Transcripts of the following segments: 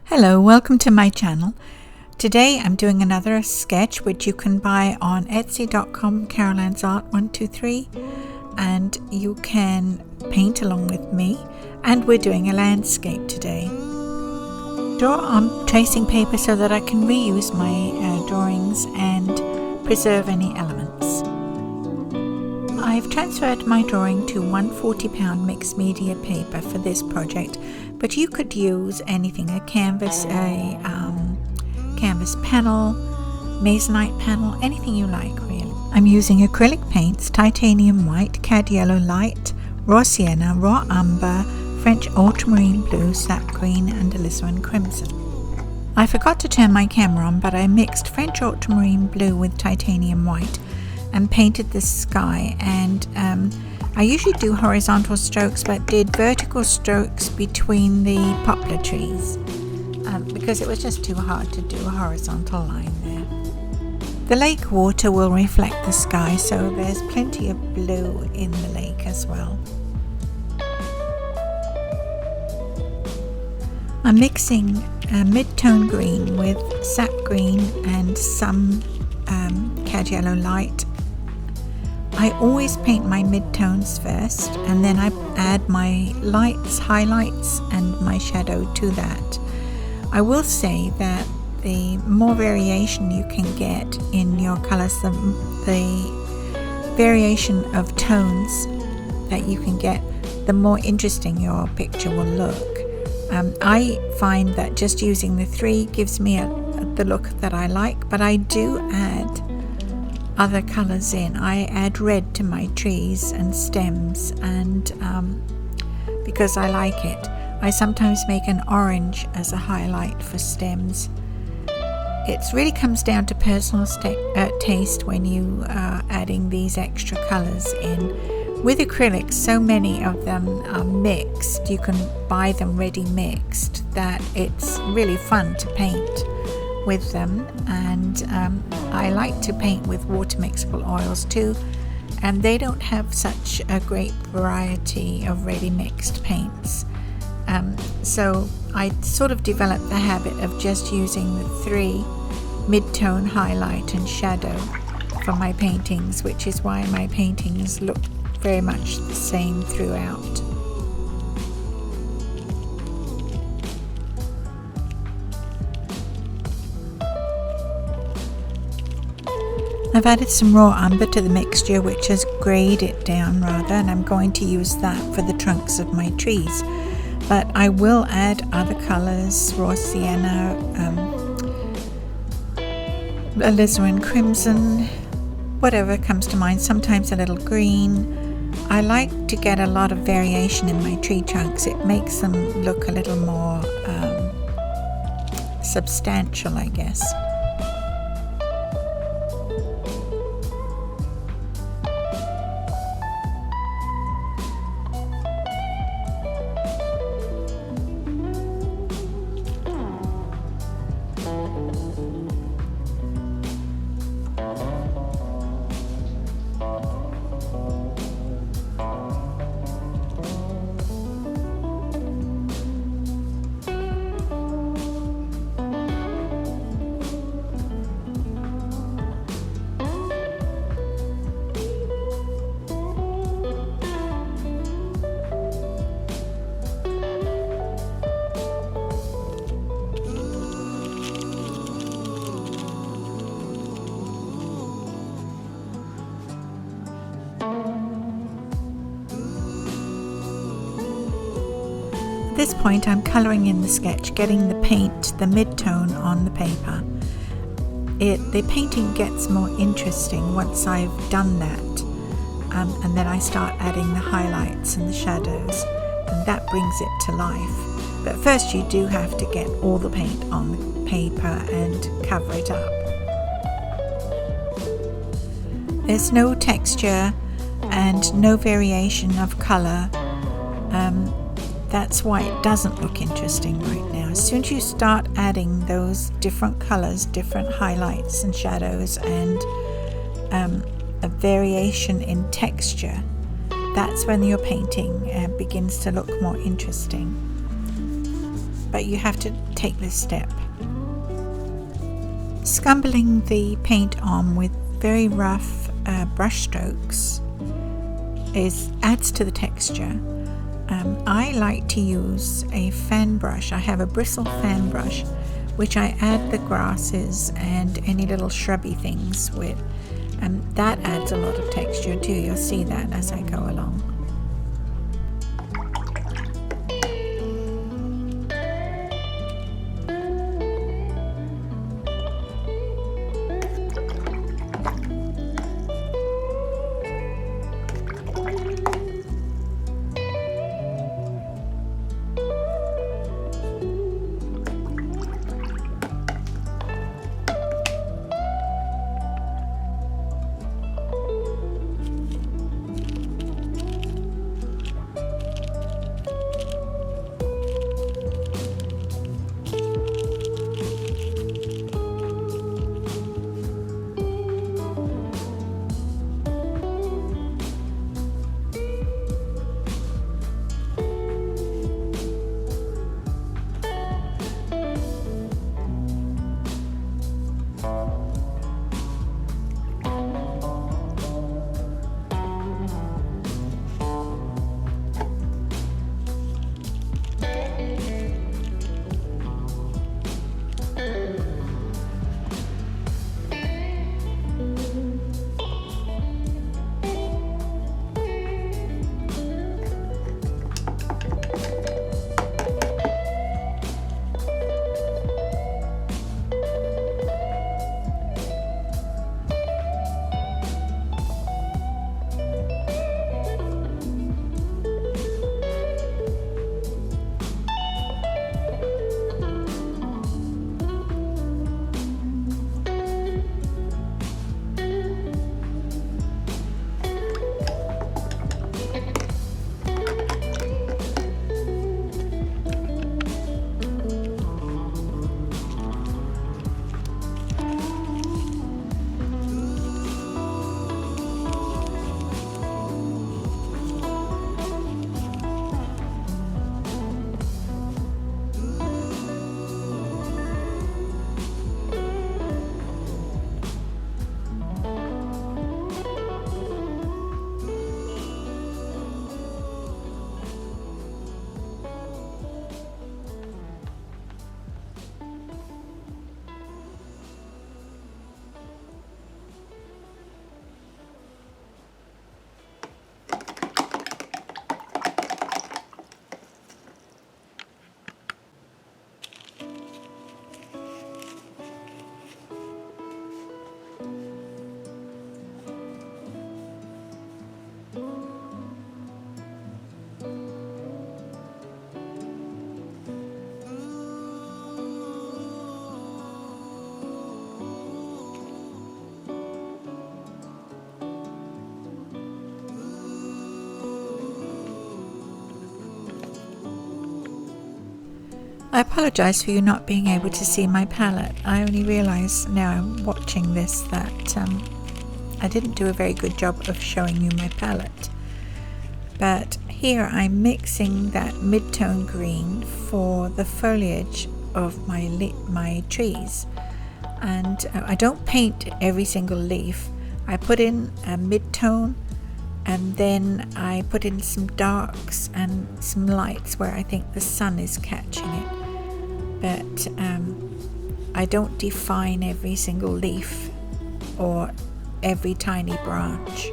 Hello, welcome to my channel. Today I'm doing another sketch which you can buy on etsy.com, CarolAnnsArt123, and you can paint along with me, and we're doing a landscape today. Draw on tracing paper so that I can reuse my drawings and preserve any elements. I've transferred my drawing to 140-pound mixed media paper for this project, but you could use anything, a canvas, canvas panel, masonite panel, anything you like really. I'm using acrylic paints, titanium white, cad yellow light, raw sienna, raw umber, French ultramarine blue, sap green and alizarin crimson. I forgot to turn my camera on, but I mixed French ultramarine blue with titanium white and painted the sky, and I usually do horizontal strokes but did vertical strokes between the poplar trees because it was just too hard to do a horizontal line there. The lake water will reflect the sky, so there's plenty of blue in the lake as well. I'm mixing mid-tone green with sap green and some cad yellow light. I always paint my mid-tones first, and then I add my lights, highlights and my shadow to that. I will say that the more variation you can get in your colors, the variation of tones that you can get, the more interesting your picture will look. I find that just using the three gives me the look that I like, but I do add other colors in. I add red to my trees and stems, and because I like it. I sometimes make an orange as a highlight for stems. It really comes down to personal taste when you are adding these extra colors in. With acrylics, so many of them are mixed. You can buy them ready mixed, that it's really fun to paint with them, and I like to paint with water mixable oils too, and they don't have such a great variety of ready mixed paints, so I sort of developed the habit of just using the three, mid-tone, highlight and shadow, for my paintings, which is why my paintings look very much the same throughout. I've added some raw umber to the mixture, which has greyed it down rather, and I'm going to use that for the trunks of my trees. But I will add other colours, raw sienna, alizarin crimson, whatever comes to mind, sometimes a little green. I like to get a lot of variation in my tree trunks. It makes them look a little more substantial, I guess. At this point I'm colouring in the sketch, getting the paint, the mid-tone on the paper. The painting gets more interesting once I've done that, and then I start adding the highlights and the shadows, and that brings it to life. But first you do have to get all the paint on the paper and cover it up. There's no texture and no variation of colour. That's why it doesn't look interesting right now. As soon as you start adding those different colors, different highlights and shadows, and a variation in texture, that's when your painting begins to look more interesting. but you have to take this step. Scumbling the paint on with very rough brush strokes adds to the texture. I like to use a fan brush. I have a bristle fan brush which I add the grasses and any little shrubby things with, and that adds a lot of texture too. You'll see that as I go along. I apologise for you not being able to see my palette. I only realise now I'm watching this that I didn't do a very good job of showing you my palette. But here I'm mixing that mid-tone green for the foliage of my trees. And I don't paint every single leaf. I put in a mid-tone and then I put in some darks and some lights where I think the sun is catching it. But I don't define every single leaf or every tiny branch.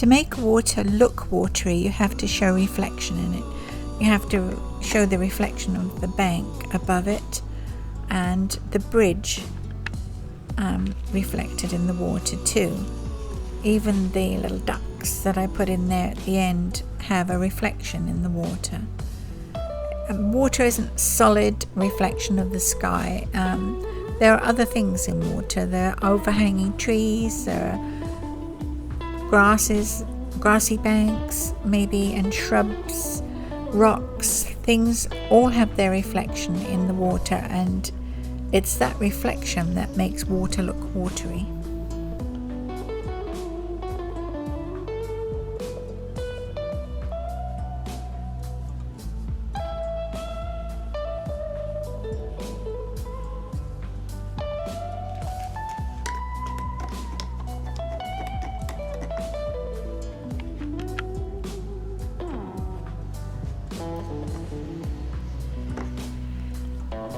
To make water look watery, you have to show reflection in it. You have to show the reflection of the bank above it and the bridge reflected in the water too. Even the little ducks that I put in there at the end have a reflection in the water. Water isn't a solid reflection of the sky. There are other things in water. There are overhanging trees, there are grassy banks maybe, and shrubs, rocks. Things all have their reflection in the water, and it's that reflection that makes water look watery.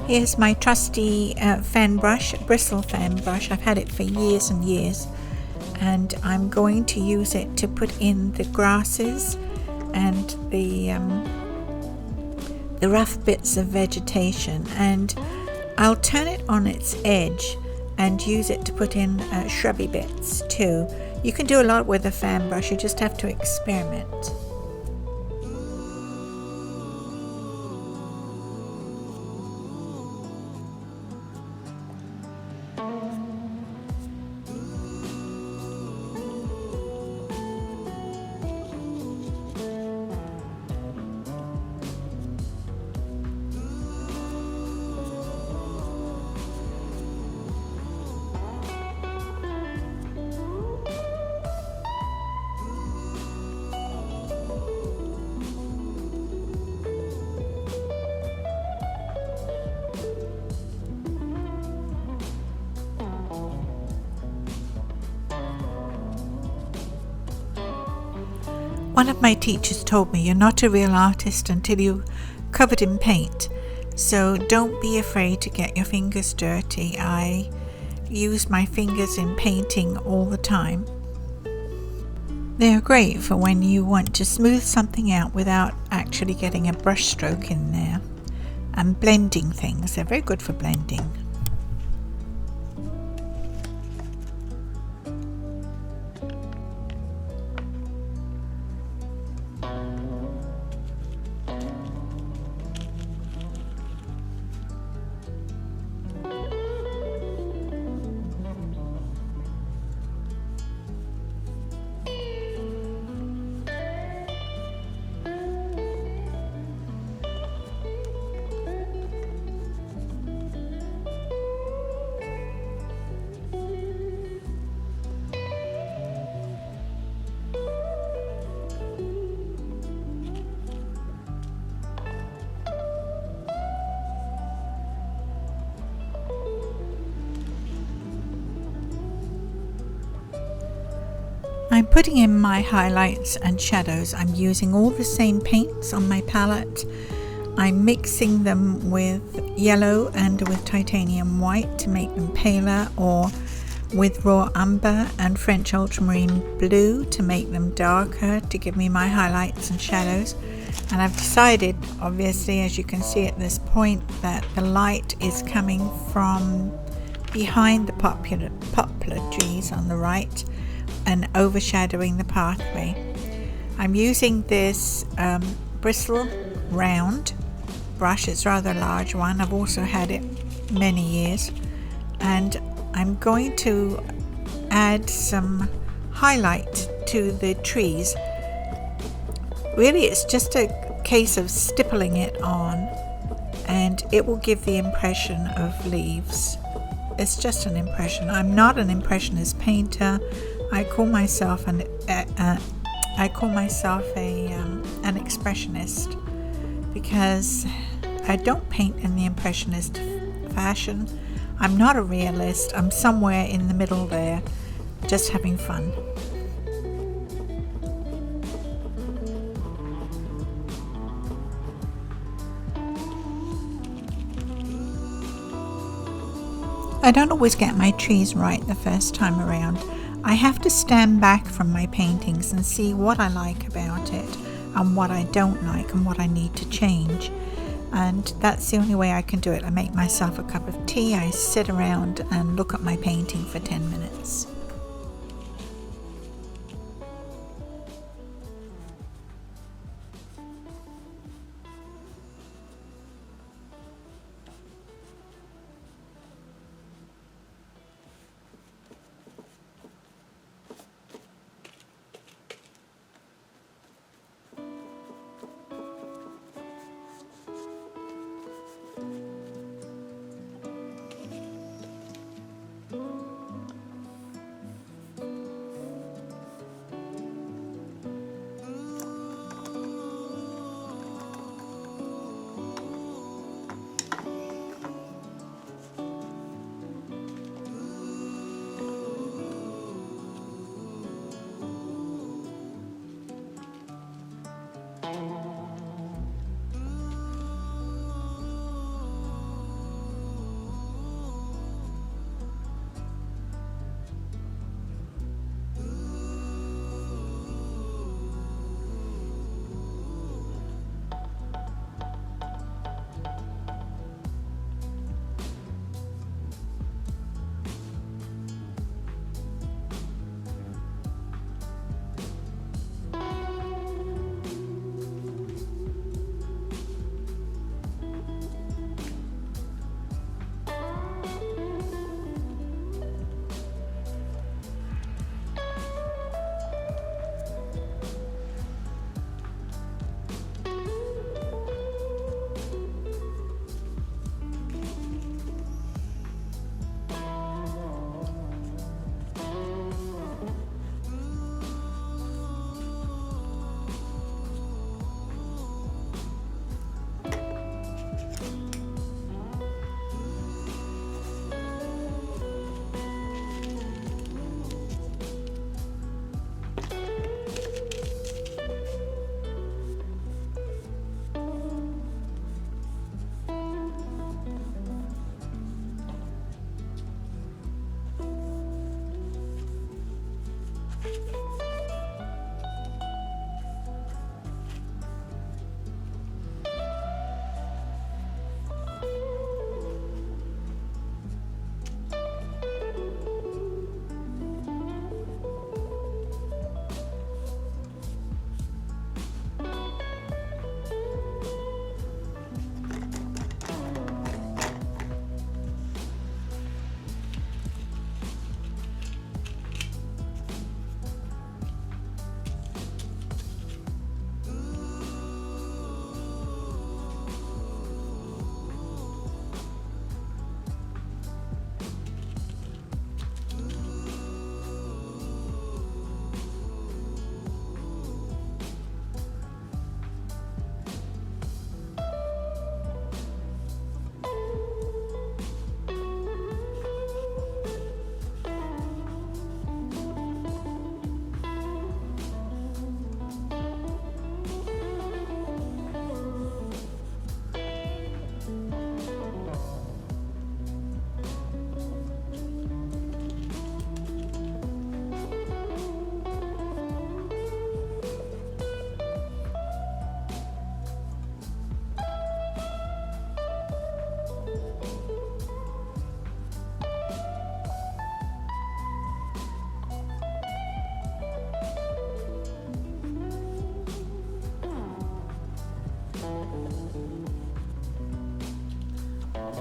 Here's my trusty fan brush, bristle fan brush. I've had it for years and years, and I'm going to use it to put in the grasses and the rough bits of vegetation, and I'll turn it on its edge and use it to put in shrubby bits too. You can do a lot with a fan brush, you just have to experiment. One of my teachers told me you're not a real artist until you're covered in paint, so don't be afraid to get your fingers dirty. I use my fingers in painting all the time. They're great for when you want to smooth something out without actually getting a brush stroke in there, and blending things. They're very good for blending. I'm putting in my highlights and shadows. I'm using all the same paints on my palette. I'm mixing them with yellow and with titanium white to make them paler, or with raw umber and French ultramarine blue to make them darker, to give me my highlights and shadows. And I've decided, obviously, as you can see at this point, that the light is coming from behind the poplar trees on the right and overshadowing the pathway. I'm using this bristle round brush. It's a rather large one. I've also had it many years, and I'm going to add some highlight to the trees. Really, it's just a case of stippling it on, and it will give the impression of leaves. It's just an impression. I'm not an impressionist painter. I call myself an expressionist, because I don't paint in the impressionist fashion. I'm not a realist. I'm somewhere in the middle there, just having fun. I don't always get my trees right the first time around. I have to stand back from my paintings and see what I like about it and what I don't like and what I need to change. And that's the only way I can do it. I make myself a cup of tea, I sit around and look at my painting for 10 minutes.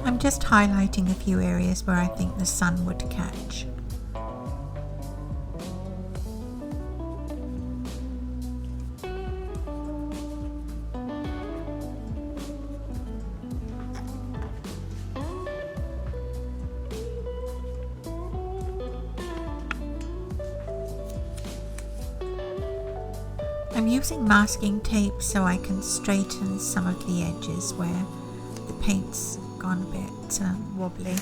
I'm just highlighting a few areas where I think the sun would catch. I'm using masking tape so I can straighten some of the edges where the paint's gone a bit wobbly.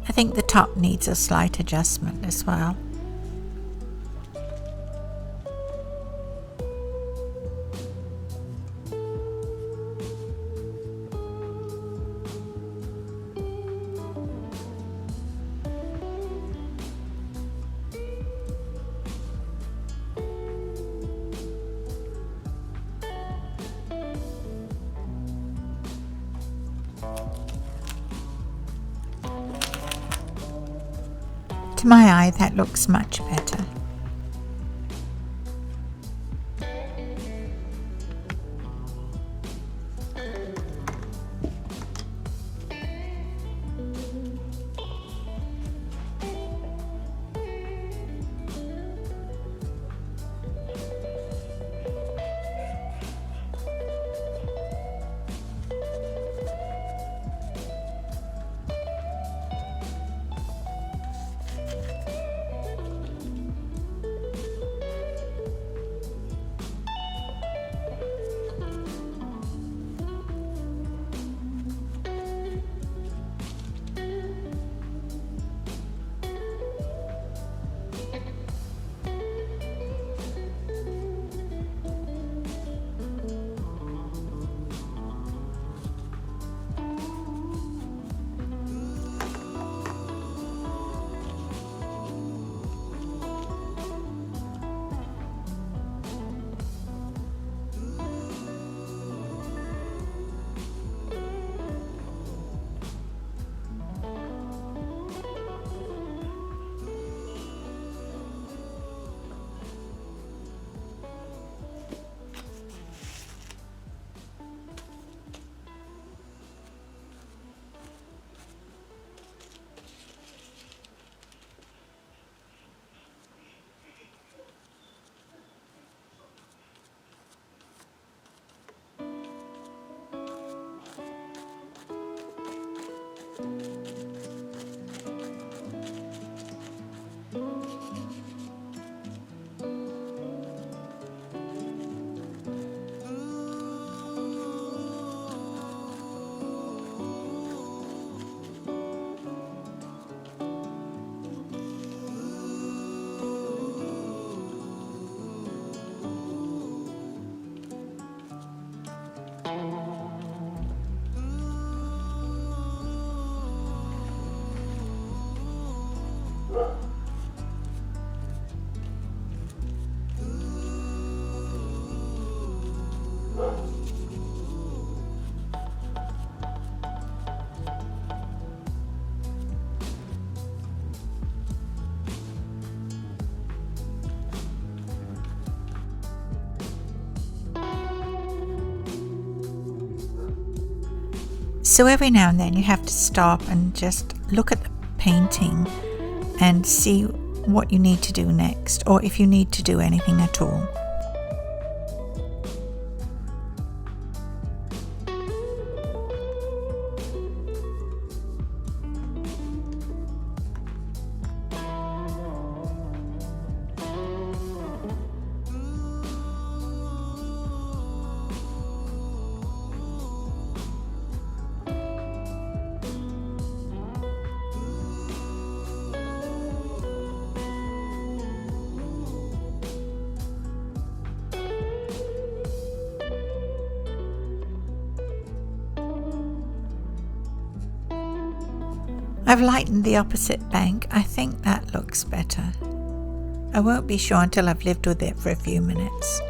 I think the top needs a slight adjustment as well. To my eye, that looks much better. So every now and then you have to stop and just look at the painting and see what you need to do next, or if you need to do anything at all. I've lightened the opposite bank. I think that looks better. I won't be sure until I've lived with it for a few minutes.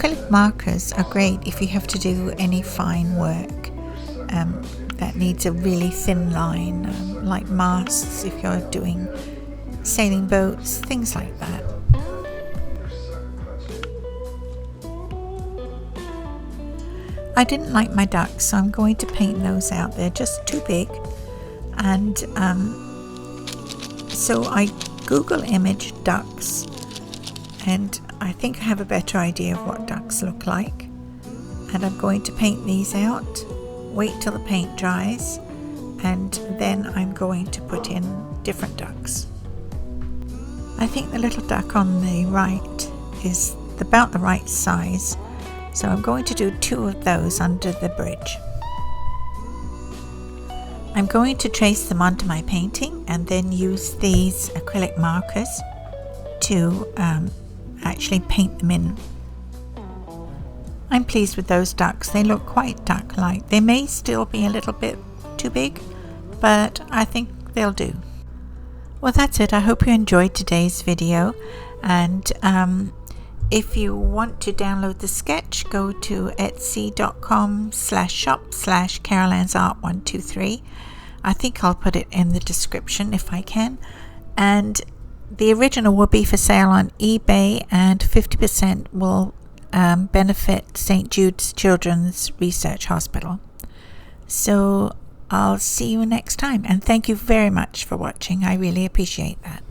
acrylic markers are great if you have to do any fine work that needs a really thin line, like masts if you're doing sailing boats, things like that. I didn't like my ducks, so I'm going to paint those out. They're just too big, and so I Google image ducks, and I think I have a better idea of what ducks look like, and I'm going to paint these out, wait till the paint dries, and then I'm going to put in different ducks. I think the little duck on the right is about the right size, so I'm going to do 2 of those under the bridge. I'm going to trace them onto my painting and then use these acrylic markers to actually paint them in. I'm pleased with those ducks. They look quite duck-like. They may still be a little bit too big, but I think they'll do. Well, that's it. I hope you enjoyed today's video, and if you want to download the sketch, go to etsy.com/shop/CarolAnnsArt123. I think I'll put it in the description if I can. And the original will be for sale on eBay, and 50% will benefit St. Jude's Children's Research Hospital. So I'll see you next time, and thank you very much for watching. I really appreciate that.